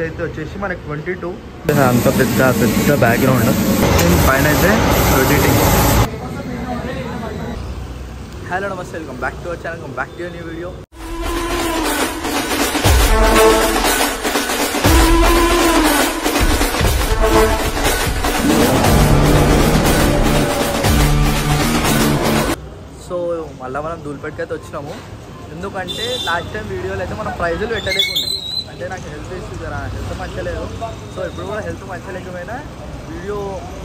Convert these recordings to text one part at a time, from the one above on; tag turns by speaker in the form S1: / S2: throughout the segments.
S1: అయితే వచ్చేసి మనకి 22 అంత పెద్ద బ్యాక్గ్రౌండ్ పైన అయితే ఎడిటింగ్. హలో నమస్తే, welcome back to our channel, welcome back to new video. So మళ్ళీ మనం ధూళిపేటకి అయితే వచ్చినాము. ఎందుకంటే లాస్ట్ టైం వీడియోలో అయితే మనం ప్రైజులు పెట్టలేకుండా, అంటే నాకు హెల్త్ ఇష్యూ జరా, హెల్త్ మంచిగా లేదు. సో ఇప్పుడు కూడా హెల్త్ మంచిగా లేకపోయినా వీడియో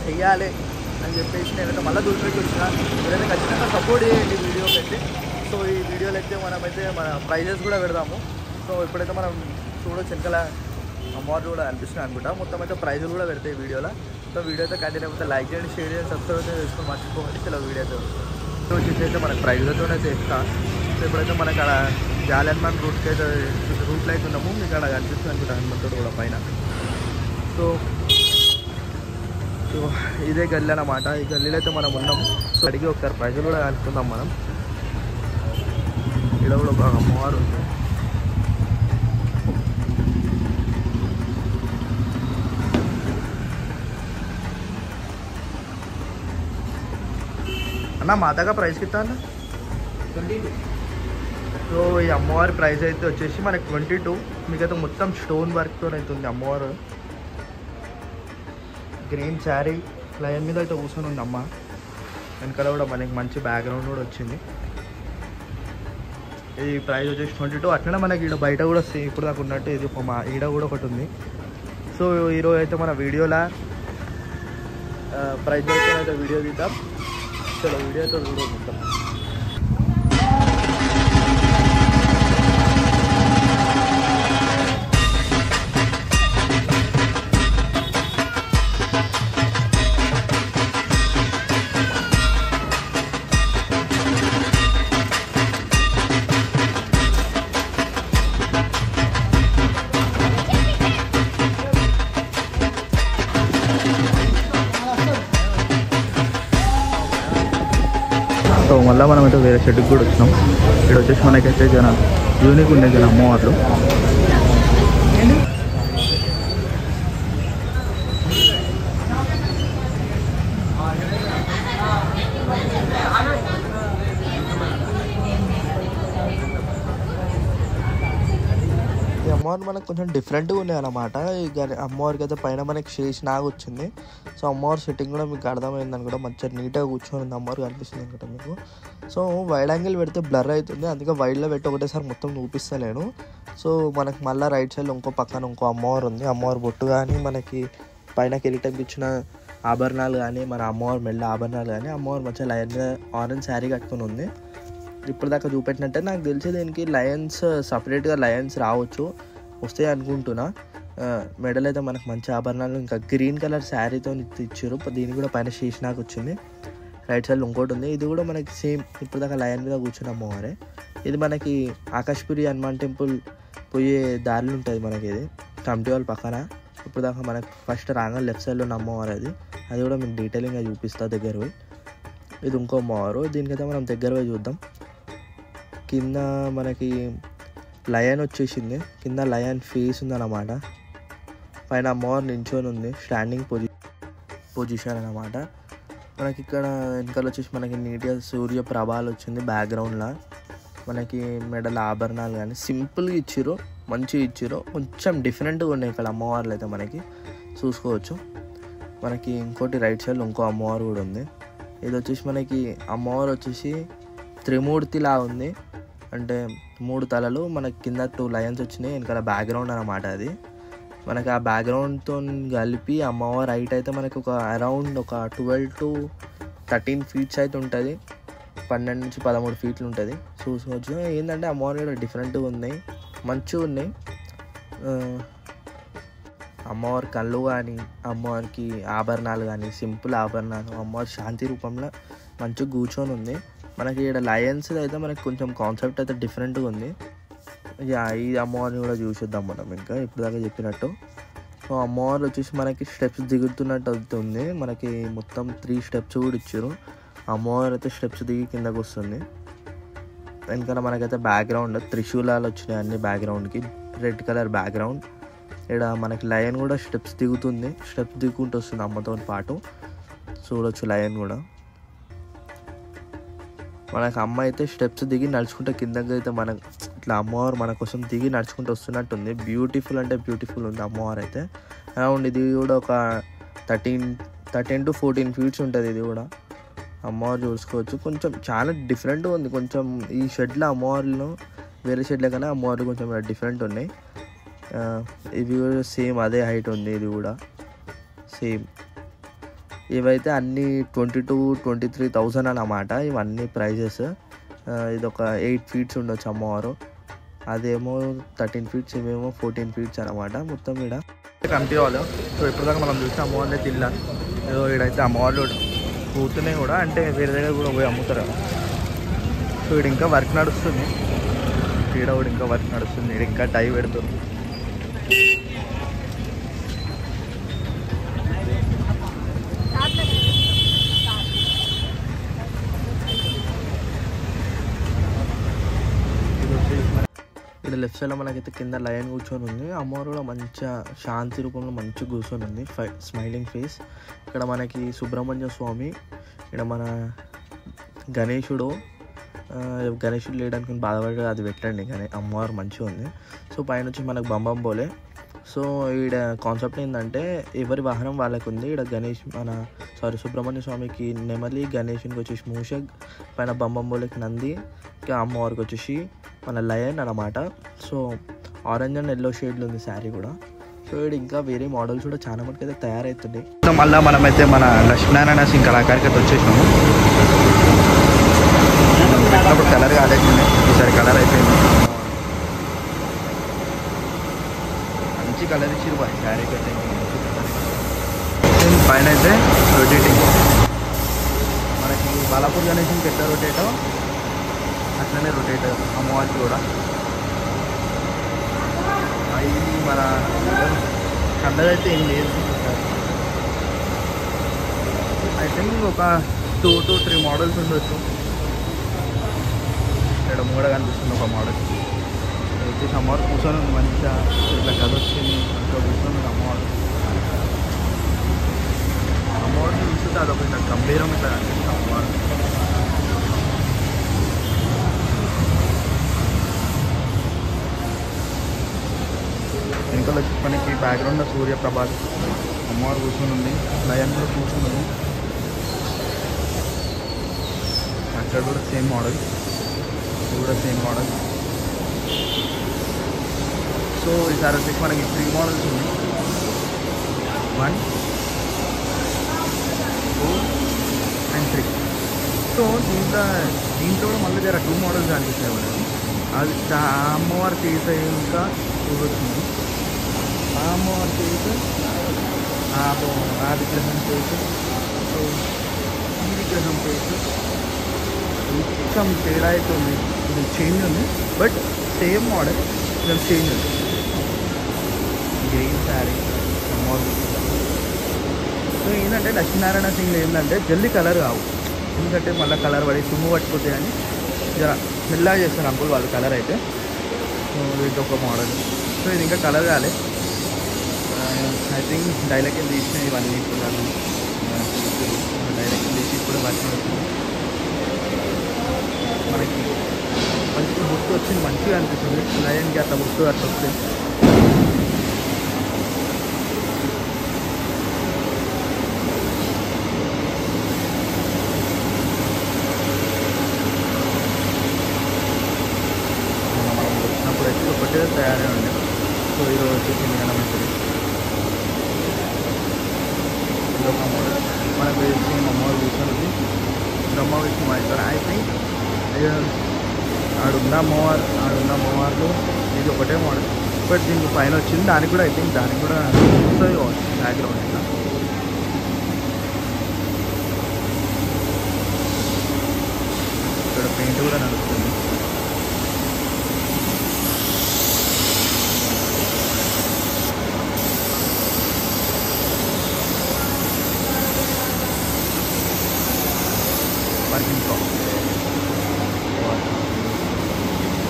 S1: చెయ్యాలి అని చెప్పేసి నేనైతే మళ్ళీ ధూళిపేటకి వచ్చిన. మీరైతే ఖచ్చితంగా సపోర్ట్ చేయండి వీడియో పెట్టి. సో ఈ వీడియోలో అయితే మనమైతే మన ప్రైజెస్ కూడా పెడదాము. సో ఇప్పుడైతే మనం చూడొచ్చు, వెనకాల అమ్మవారు కూడా అనిపిస్తుంది అనుకుంటా. మొత్తం అయితే ప్రైజులు కూడా పెడతాయి ఈ వీడియోలో. సో వీడియో అయితే కంటిన్యూ అయితే లైక్ చేయండి, షేర్ చేయండి, సబ్స్క్రైబ్ అయితే చేసుకొని మర్చిపోకండి. చలో వీడియో అయితే వచ్చేసి అయితే మనకు ప్రైజ్లతోనే ఇస్తా. సో ఇప్పుడైతే మనకు అక్కడ జాలన్మాన్ రూట్కి అయితే రూట్లో అయితే ఉన్నాము. మీకు అక్కడ కనిపిస్తుంది అనుకుంటా హనుమంతుడు కూడా పైన. సో ఇదే గల్లీ అన్నమాట. ఈ గల్లీలో అయితే మనం ఉన్నాము. సో అడిగి ఒకసారి ప్రైజులు కూడా కనుక్కుందాం మనం. ఇక్కడ కూడా ఒక అమ్మవారు ఉంది. అన్న మాతగా ప్రైస్కి ఇస్తా అన్న 22. సో ఈ అమ్మవారి ప్రైస్ అయితే వచ్చేసి మనకి 22. మీకైతే మొత్తం స్టోన్ వర్క్తో అవుతుంది. అమ్మవారు గ్రీన్ శారీ లైన్ మీద అయితే కూర్చొని ఉంది అమ్మ. వెనకాల కూడా మనకి మంచి బ్యాక్గ్రౌండ్ కూడా వచ్చింది. ఈ ప్రైస్ వచ్చేసి 22. అట్లనే మనకి ఇక్కడ బయట కూడా ఇప్పుడు దాకా ఉన్నట్టు ఇది మా ఈడ కూడా ఒకటి ఉంది. సో ఈరోజు అయితే మన వీడియోలో ప్రైస్ అయితే వీడియో తీద్దాం. చలో వీడియో అయితే చూడదు మొత్తం. సో మళ్ళీ మనమైతే వేరే షెడ్కి కూడా వచ్చినాం. ఇక్కడ వచ్చేసి మనకైతే జన యూనిక్ ఉండే జన అమ్మవారు. ఈ అమ్మవారు మనకు కొంచెం డిఫరెంట్గా ఉన్నాయి అన్నమాట. ఇక అమ్మవారికి అయితే పైన మనకి శేష్ నాగ్ వచ్చింది. సో అమ్మవారి సెట్టింగ్ కూడా మీకు అర్థమైంది అనుకుంటా. మంచిగా నీట్గా కూర్చొని ఉంది అమ్మవారు కనిపిస్తుంది అనుకుంటా మీకు. సో వైడ్ యాంగిల్ పెడితే బ్లర్ అవుతుంది, అందుకే వైడ్లో పెట్టి ఒకటేసారి మొత్తం చూపిస్తలేను. సో మనకు మళ్ళీ రైట్ సైడ్లో ఇంకో పక్కన ఇంకో అమ్మవారు ఉంది. అమ్మవారి బొట్టు కానీ మనకి పైన కిరీటంకి ఇచ్చిన ఆభరణాలు కానీ మన అమ్మవారి మెల్ల ఆభరణాలు కానీ అమ్మవారు మంచిగా లయన్గా ఆరెంజ్ శారీ కట్టుకుని ఉంది. ఇప్పుడు దాకా చూపెట్టినట్టే నాకు తెలిసి దీనికి లయన్స్ సపరేట్గా లయన్స్ రావచ్చు, వస్తాయి అనుకుంటున్నా. మెడల్ అయితే మనకు మంచి ఆభరణాలు ఇంకా గ్రీన్ కలర్ శారీతో ఇచ్చారు. దీనికి కూడా పైన శేషనాగ్ వచ్చింది. రైట్ సైడ్ ఇంకోటి ఉంది. ఇది కూడా మనకి సేమ్ ఇప్పుడు దాకా లయన్ మీద కూర్చున్న అమ్మవారే. ఇది మనకి ఆకాష్పురి హనుమాన్ టెంపుల్ పోయే దారిలో ఉంటుంది మనకి. ఇది కమిటీ వాళ్ళ పక్కన. ఇప్పుడు దాకా మనకి ఫస్ట్ రాగా లెఫ్ట్ సైడ్లో ఉన్న అమ్మవారు అది కూడా మీకు డీటెయిలింగ్గా చూపిస్తా దగ్గర పోయి. ఇది ఇంకో అమ్మవారు. దీనికైతే మనం దగ్గర పోయి చూద్దాం. కింద మనకి లయన్ వచ్చేసింది, కింద లయన్ ఫేస్ ఉందన్నమాట. పైన అమ్మవారు నించొని ఉంది, స్టాండింగ్ పొజిషన్ అన్నమాట. మనకి ఇక్కడ వెనకాల వచ్చేసి మనకి నీట్గా సూర్య ప్రభాలు వచ్చింది బ్యాక్గ్రౌండ్లో. మనకి మెడల ఆభరణాలు కానీ సింపుల్గా ఇచ్చారు, మంచిగా ఇచ్చారు. కొంచెం డిఫరెంట్గా ఉన్నాయి ఇక్కడ అమ్మవార్లు అయితే మనకి చూసుకోవచ్చు. మనకి ఇంకోటి రైట్ సైడ్లో ఇంకో అమ్మవారు కూడా ఉంది. ఇది వచ్చేసి మనకి అమ్మవారు వచ్చేసి త్రిమూర్తిలా ఉంది, అంటే 3 తలలు. మనకి కింద 2 లయన్స్ వచ్చినాయి, వెనకాల బ్యాక్గ్రౌండ్ అన్నమాట. అది మనకి ఆ బ్యాక్గ్రౌండ్తో కలిపి అమ్మవారి హైట్ అయితే మనకి ఒక అరౌండ్ ఒక 12 to 13 ఫీట్స్ అయితే ఉంటుంది. 12 నుంచి 13 ఫీట్లు ఉంటుంది. చూసుకోవచ్చు. ఏంటంటే అమ్మవారి కూడా డిఫరెంట్గా ఉన్నాయి, మంచిగా ఉన్నాయి. అమ్మవారి కళ్ళు కానీ అమ్మవారికి ఆభరణాలు కానీ సింపుల్ ఆభరణాలు, అమ్మవారి శాంతి రూపంలో మంచిగా కూర్చొని ఉంది. మనకి ఇక్కడ లయన్స్ అయితే మనకి కొంచెం కాన్సెప్ట్ అయితే డిఫరెంట్గా ఉంది. ఈ అమ్మవారిని కూడా చూసిద్దాం మనం ఇంకా ఇప్పుడు దాకా చెప్పినట్టు. సో అమ్మవారు వచ్చేసి మనకి స్టెప్స్ దిగుతున్నట్టు అవుతుంది. మనకి మొత్తం 3 స్టెప్స్ కూడా ఇచ్చారు. అమ్మవారు అయితే స్టెప్స్ దిగి కిందకు వస్తుంది. వెనకాల మనకైతే బ్యాక్గ్రౌండ్ త్రిశూలాలు వచ్చినాయి అన్ని బ్యాక్గ్రౌండ్కి, రెడ్ కలర్ బ్యాక్గ్రౌండ్. ఇక్కడ మనకి లయన్ కూడా స్టెప్స్ దిగుతుంది, స్టెప్స్ దిగుకుంటూ వస్తుంది అమ్మతో పాటు. చూడొచ్చు లయన్ కూడా. మనకు అమ్మ అయితే స్టెప్స్ దిగి నడుచుకుంటే కిందకి అయితే మనకు ఇట్లా అమ్మవారు మన కోసం దిగి నడుచుకుంటూ వస్తున్నట్టుంది. బ్యూటిఫుల్ అంటే బ్యూటిఫుల్ ఉంది అమ్మవారు అయితే. అరౌండ్ ఇది కూడా ఒక 13 to 14 feet ఉంటుంది. ఇది కూడా అమ్మవారు చూసుకోవచ్చు. కొంచెం చాలా డిఫరెంట్గా ఉంది. కొంచెం ఈ షెడ్లో అమ్మవారిలో వేరే షెడ్ల కన్నా అమ్మవారు కొంచెం డిఫరెంట్ ఉన్నాయి. ఇవి కూడా సేమ్ అదే హైట్ ఉంది. ఇది కూడా సేమ్. ఇవైతే అన్నీ 22,000-23,000 అన్నమాట. ఇవన్నీ ప్రైజెస్. ఇది ఒక 8 feet ఉండొచ్చు అమ్మవారు. అదేమో 13 feet, ఇవేమో 14 feet అనమాట. మొత్తం ఇక్కడ కమిటీ వాళ్ళు. సో ఇప్పటిదాకా మనం చూసిన అమ్మవారిని తిల్లా. ఏదో ఇక్కడైతే అమ్మవాళ్ళు కూతున్నాయి కూడా, అంటే వేరే దగ్గర కూడా పోయి అమ్ముతారు కదా. సో ఇక్కడ ఇంకా వర్క్ నడుస్తుంది. ఇక్కడ కూడా ఇంకా వర్క్ నడుస్తుంది. ఇక్కడ ఇంకా టై పెడుతుంది. ఇక్కడ లెఫ్ట్ సైడ్లో మనకైతే కింద లయన్ కూర్చొని ఉంది. అమ్మవారు కూడా మంచిగా శాంతి రూపంలో మంచిగా కూర్చొని ఉంది, స్మైలింగ్ ఫేస్. ఇక్కడ మనకి సుబ్రహ్మణ్య స్వామి, ఇక్కడ మన గణేశుడు లేడానికి బాధపడి అది పెట్టండి, కానీ అమ్మవారు మంచిగా ఉంది. సో పైన వచ్చి మనకు బంబం పోలే. సో ఈడ కాన్సెప్ట్ ఏంటంటే ఎవరి వాహనం వాళ్ళకు ఉంది. ఇక్కడ సుబ్రహ్మణ్య స్వామికి నెమలి, గణేషునికి వచ్చేసి మూషక్, పైన బంబం పోలేకి నంది, ఇంకా అమ్మవారికి వచ్చేసి మన లయన్ అన్నమాట. సో ఆరెంజ్ అండ్ ఎల్లో షేడ్లో ఉంది శారీ కూడా. సో ఇక్కడ ఇంకా వేరే మోడల్స్ కూడా చాలా మటుకు అయితే తయారవుతున్నాయి. మళ్ళీ మనమైతే మన లక్ష్మీనారాయణ సింగ్ కళాకారికి అయితే వచ్చేసినాము. పెట్టినప్పుడు కలర్ కాలేసింది, ఈసారి కలర్ అయిపోయింది. మంచి కలర్ ఇచ్చారు బాయ్ శారీకి అయితే. పైన అయితే రొటేటింగ్ మనకి బాలాపూర్ గణేషన్కి ఎట్లా రొటేటో అట్లనే రొటేట్ అమ్మవారికి కూడా. ఇది మన కండదైతే ఏం లేదు. ఐ థింక్ ఒక 2 to 3 మోడల్స్ ఉండొచ్చు. ఇక్కడ కూడా కనిపిస్తుంది ఒక మోడల్. వచ్చేసి అమ్మవారు కూర్చొని ఉంది మంచిగా, ఇట్లా కథ వచ్చింది మంచిగా కూర్చొని అమ్మవారు. అమ్మవారిని చూస్తుంటే అదొక ఇట్లా గంభీరం ఇట్లా కనిపిస్తుంది అమ్మవారు. వెనకాల మనకి బ్యాక్గ్రౌండ్లో సూర్యప్రభాత్, అమ్మవారు కూర్చొని ఉంది, లయన్ కూడా కూర్చొని ఉంది. అక్కడ కూడా సేమ్ మోడల్, ఇది కూడా సేమ్ మోడల్. సో ఈసారి వచ్చేసి మనకి 3 మోడల్స్ ఉన్నాయి. 1, 2 and 3. సో దీంట్లో కూడా మళ్ళీ జర 2 మోడల్స్ కనిపిస్తాయి మనకి. అది అమ్మవారి ఫేస్ ఇంకా చూడొచ్చింది. ఆ అమ్మవారి ఫేస్, ఆ విగ్రహం ఫేస్, సో ఈ విగ్రహం ఫేస్ కొంచెం తేడా అయితే ఉంది. ఇది చేంజ్ ఉంది, బట్ సేమ్ మోడల్ కొంచెం చేంజ్ ఉంది. గ్రీన్ శారీ అమ్మవారు. సో ఏంటంటే లక్ష్మీనారాయణ సింగ్లో ఏంటంటే జల్దీ కలర్ కావు, ఎందుకంటే మళ్ళీ కలర్ పడి తుమ్ము పట్టుకుంటే అని జర మెల్లగా చేస్తారు అంకుల్ వాళ్ళు కలర్ అయితే. సో ఇది ఒక మోడల్. సో ఇది ఇంకా కలర్ కాలే. ఐ థింక్ డైలాగ్ తీసిన ఇవన్నీ ఇస్తున్నాను. డైలాగ్ తీసి ఇప్పుడు వర్క్ మనకి మంచి గుర్తు వచ్చింది, మంచిగా అనిపిస్తుంది. లయన్కి అట్లా గుర్తు అట్లా వస్తుంది. ఒకటే తయారే ఉండే. సో ఈరోజు వచ్చేసి నిజమైతుంది ఇది ఒక మోడల్. మన వేసి అమ్మవారు కూర్చొని బ్రహ్మ విష్ణు మహేశ్వర. ఐ థింక్ ఆడున్న అమ్మవార్లు ఇది ఒకటే మోడల్, బట్ దీనికి పైన వచ్చింది. దానికి కూడా ఐ థింక్ దానికి కూడా వస్తుంది కావచ్చు బ్యాక్గ్రౌండ్. ఇట్లా ఇక్కడ పెయింట్ కూడా నడుస్తుంది. వర్కింగ్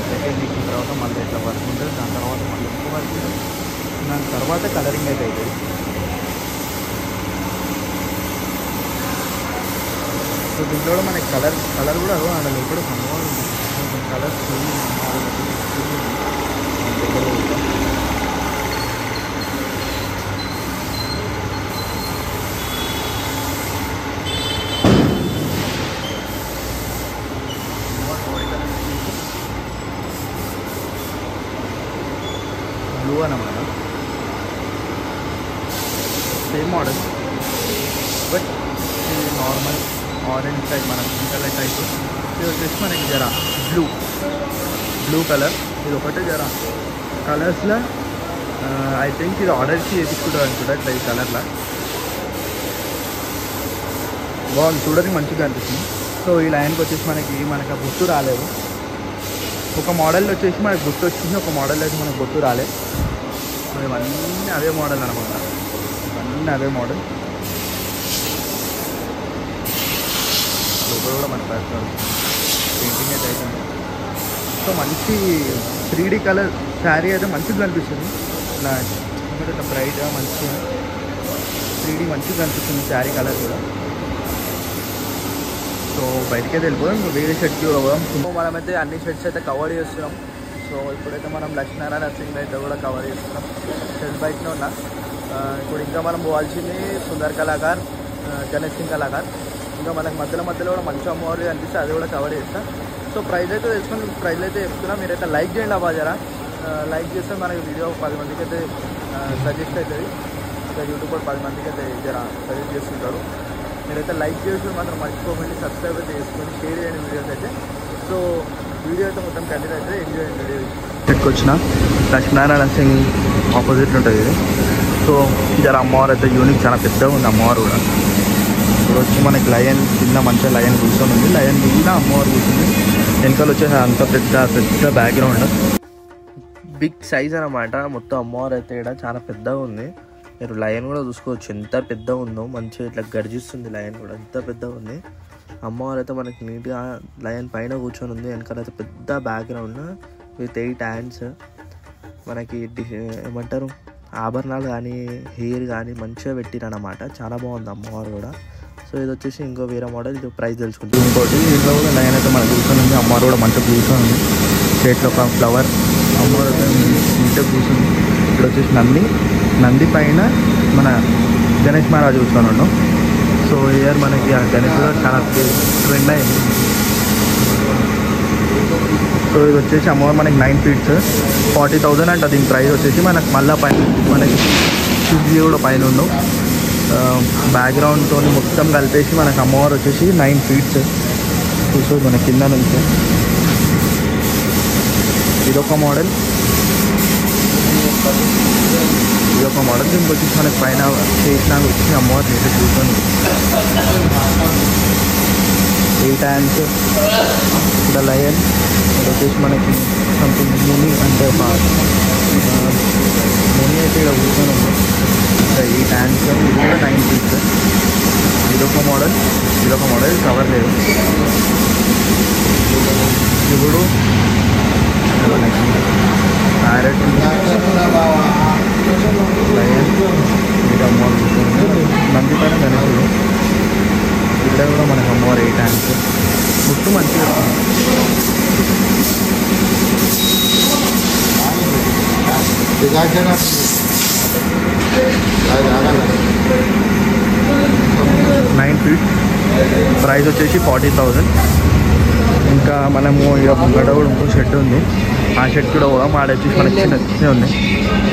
S1: సెకండ్ ఇచ్చిన తర్వాత మళ్ళీ ఇట్లా వర్క్ ఉంటుంది. దాని తర్వాత మళ్ళీ ఇంకో వర్క్ ఉంటుంది. దాని తర్వాత తర్వాత కలరింగ్ అయితే అవుతుంది. సో దీంట్లో కూడా మనకి కలర్ కూడా అక్కడ లోపల కలర్స్ బ్లూ అన్నమాట. సేమ్ మోడల్ బట్ ఇది నార్మల్ ఆరెంజ్ టైప్, మన పింక్ కలర్ టైప్. ఇది వచ్చేసి మనకి జరా బ్లూ కలర్. ఇది ఒకటే జరా కలర్స్లో ఐ థింక్ ఇది ఆర్డర్కి వేసుకుంటారు అనుకుంటా. ఇట్లా ఈ కలర్లో బాగుంది, చూడడానికి మంచిగా అనిపిస్తుంది. సో ఈ లైన్కి వచ్చేసి మనకి ఆ గుర్తు రాలేదు. ఒక మోడల్ వచ్చేసి మనకు గుర్తు వచ్చింది, ఒక మోడల్ అయితే మనకు గుర్తు రాలేదు. సో ఇవన్నీ అవే మోడల్ అనమాట, ఇవన్నీ అవే మోడల్. లోపల కూడా మనకు పెయింటింగ్ అయితే అవుతుంది. సో మంచి 3D కలర్ శారీ అయితే మంచిగా కనిపిస్తుంది. ఇట్లా ఇట్లా బ్రైట్గా మంచిగా 3D మంచిగా కనిపిస్తుంది శారీ కలర్ కూడా. సో బయటికి అయితే వెళ్ళిపోయాం, వేరే షర్ట్కి పోదాం. సో మనమైతే అన్ని షర్ట్స్ అయితే కవర్ చేస్తున్నాం. సో ఇప్పుడైతే మనం లక్ష్మీనారాయణ సింగ్ అయితే కూడా కవర్ చేస్తున్నాం. షర్ట్ బయటనే ఉన్నా. ఇప్పుడు ఇంకా మనం పోవాల్సింది సుందర్ కళాకార్, గణేష్ సింగ్ కళాకార్. ఇంకా మనకి మధ్యలో కూడా మంచి అమ్మవారు అనిపిస్తే అది కూడా కవర్ చేస్తాం. సో ప్రైజ్ అయితే తెలుసుకొని ప్రైజ్ అయితే చెప్తున్నా. మీరైతే లైక్ చేయండి అబ్బా జరా. లైక్ చేస్తే మనకి వీడియో 10 మందికి అయితే సజెస్ట్ అవుతుంది. ఇంకా యూట్యూబ్ కూడా 10 మందికి అయితే జరా సజెస్ట్ చేస్తుంటారు. మీరైతే లైక్ చేసి మాత్రం మర్చిపోకండి, సబ్స్క్రైబ్ అయితే చేసుకొని షేర్ చేయండి వీడియోస్ అయితే. సో వీడియో అయితే మొత్తం కంటిన్యూ అయితే ఎంజాయ్ చేయండి వీడియో. ఇక్కడికి వచ్చిన లక్ష్మీనారాయణ సింగ్ ఆపోజిట్ ఉంటుంది ఇది. సో జర అమ్మవారు అయితే యూనిక్, చాలా పెద్దగా ఉంది అమ్మవారు కూడా. ఇప్పుడు వచ్చి మనకి లయన్ కింద మంచిగా లయన్ కూర్చొని ఉంది, లయన్ కింద అమ్మవారు కూర్చుంది. వెనకాల వచ్చేసి అంత పెద్ద బ్యాక్గ్రౌండ్, బిగ్ సైజ్ అనమాట. మొత్తం అమ్మవారు అయితే ఇక్కడ చాలా పెద్దగా ఉంది. మీరు లయన్ కూడా చూసుకోవచ్చు ఎంత పెద్దగా ఉందో, మంచిగా ఇట్లా గర్జిస్తుంది లయన్ కూడా, ఎంత పెద్దగా ఉంది. అమ్మవారు అయితే మనకి నీట్గా లయన్ పైన కూర్చొని ఉంది. వెనకాల అయితే పెద్ద బ్యాక్గ్రౌండ్ విత్ 8 హ్యాండ్స్. మనకి ఏమంటారు ఆభరణాలు కానీ హెయిర్ కానీ మంచిగా పెట్టిరన్నమాట. చాలా బాగుంది అమ్మవారు కూడా. సో ఇది వచ్చేసి ఇంకో వేరే మోడల్, ఇది ప్రైస్ తెలుసుకుంటాం. ఇంకోటి ఇంట్లో కూడా లైన్ అయితే మనకు కూర్చొని ఉంది. అమ్మవారు కూడా మంచిగా కూర్చొని ఉంది. చేతిలో ఒక ఫ్లవర్, అమ్మవారు అయితే మంచిగా కూర్చొని. ఇప్పుడు వచ్చేసి నంది పైన మన గణేష్ మహారాజు కూర్చొని ఉన్నాం. సో ఇయర్ మనకి ఆ గణేష్ కూడా చాలా ట్రెండ్ అయింది. సో ఇది వచ్చేసి అమ్మవారు మనకి 9 feet 40,000 అంట. దీని ప్రైస్ వచ్చేసి మనకి మళ్ళీ పైన మనకి శివజీ కూడా పైన ఉన్నాం. బ్యాక్గ్రౌండ్తో మొత్తం కలిపేసి మనకు అమ్మవారు వచ్చేసి 9 feet చూసుకో మన కింద నుంచి. ఇదొక మోడల్, దీనికి వచ్చేసి మనకి పైన చేసినాక వచ్చి అమ్మవారు నీట్గా కూర్చొని 8 hands ఇక్కడ లయన్. ఇది వచ్చేసి మనకి సంథింగ్ ముని అంటే ముని అయితే ఇక్కడ కూర్చొని ఉంది. 8 hands, ఇది కూడా 9 feet. ఇదొక మోడల్ కవర్ లేదు. ఇప్పుడు మనకి ప్యారెట్ లయన్, ఇది అమ్మవారు కూర్చొని నంది పైన గణేశుడు. ఇక్కడ కూడా మనకి అమ్మవారు 8 hands. గుట్టు మంచిగా నైన్ ఫీట్. ప్రైస్ వచ్చేసి 40,000. ఇంకా మనము ఇక ముంగడ కూడా ఇంకో షర్ట్ ఉంది, ఆ షర్ట్ కూడా పోదాం. ఆడ వచ్చేసి మనకి చిన్న ఉంది.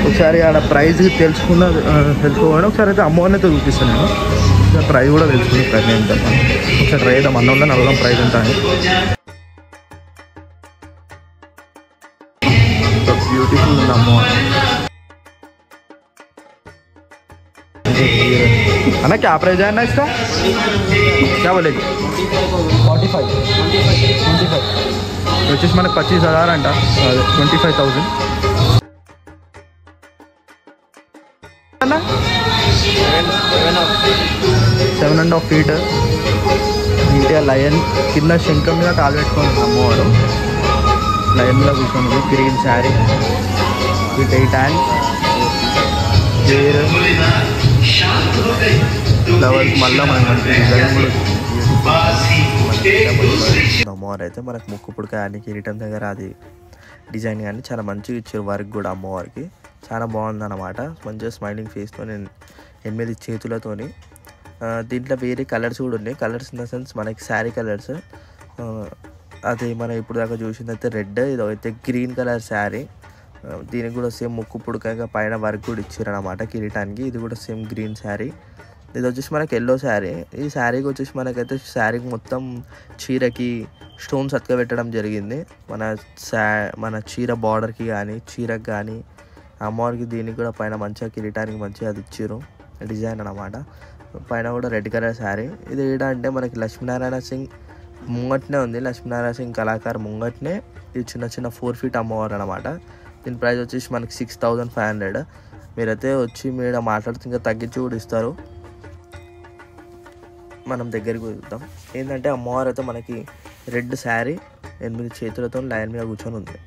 S1: ఒకసారి ఆడ ప్రైస్ తెలుసుకోవాలి. ఒకసారి అయితే అమ్మవారిని అయితే చూపిస్తాను నేను. ఒకసారి ప్రైస్ కూడా తెలుసుకుని ప్రయత్నం ఎంత ఒకసారి ట్రై చేద్దాం. అన్నంలో నడవదాం ప్రైస్ ఎంత అని. బ్యూటిఫుల్ ఉంది అమ్మవారు. अना क्या प्राइस है ना इसका, क्या बोलेगी 45 వచ్చేసి మనకు 25,000 అంట, అదే 25,000 అన్న. 7.5 feet నీట్గా లయన్ కింద శంఖం మీద కాలు పెట్టుకొని అమ్మవాడు. లయన్ మీద కూర్చొని green sari with 8 hands. Flowers మళ్ళీ మనకి మంచి డిజైన్ కూడా అమ్మవారు అయితే మనకు ముక్కు పుడక కానీ కిరీటం దగ్గర అది డిజైన్ కానీ చాలా మంచిగా ఇచ్చారు వర్క్ కూడా అమ్మవారికి చాలా బాగుంది అన్నమాట మంచిగా స్మైలింగ్ ఫేస్తో 8 చేతులతోని దీంట్లో వేరే కలర్స్ కూడా ఉన్నాయి కలర్స్ ఇన్ ద సెన్స్ మనకి శారీ కలర్స్ అది మనం ఇప్పుడు దాకా చూసిందైతే రెడ్ ఇదైతే గ్రీన్ కలర్ శారీ దీనికి కూడా సేమ్ ముక్కు పుడకగా పైన వర్క్ కూడా ఇచ్చారు అన్నమాట కిరీటానికి ఇది కూడా సేమ్ గ్రీన్ శారీ ఇది వచ్చేసి మనకి ఎల్లో శారీ ఈ శారీకి వచ్చేసి మనకైతే శారీకి మొత్తం చీరకి స్టోన్స్ అతకబెట్టడం జరిగింది మన చీర బార్డర్కి కానీ చీరకు కానీ అమ్మవారికి దీనికి కూడా పైన మంచిగా కిరీటానికి మంచిగా అది ఇచ్చారు డిజైన్ అన్నమాట పైన కూడా రెడ్ కలర్ శారీ ఇది ఏంటంటే మనకి లక్ష్మీనారాయణ సింగ్ ముంగట్నే ఉంది లక్ష్మీనారాయణ సింగ్ కళాకారు ముంగట్నే ఇది చిన్న 4 ఫీట్ అమ్మవారు అనమాట దీని ప్రైస్ వచ్చేసి మనకి 6500 మీరైతే వచ్చి మీరు మాట్లాడితే ఇంకా తగ్గించి కూడా ఇస్తారు మనం దగ్గరికి చూద్దాం ఏంటంటే అమ్మవారు అయితే మనకి రెడ్ శారీ 8 చేతులతో లైన్ మీద కూర్చొని ఉంది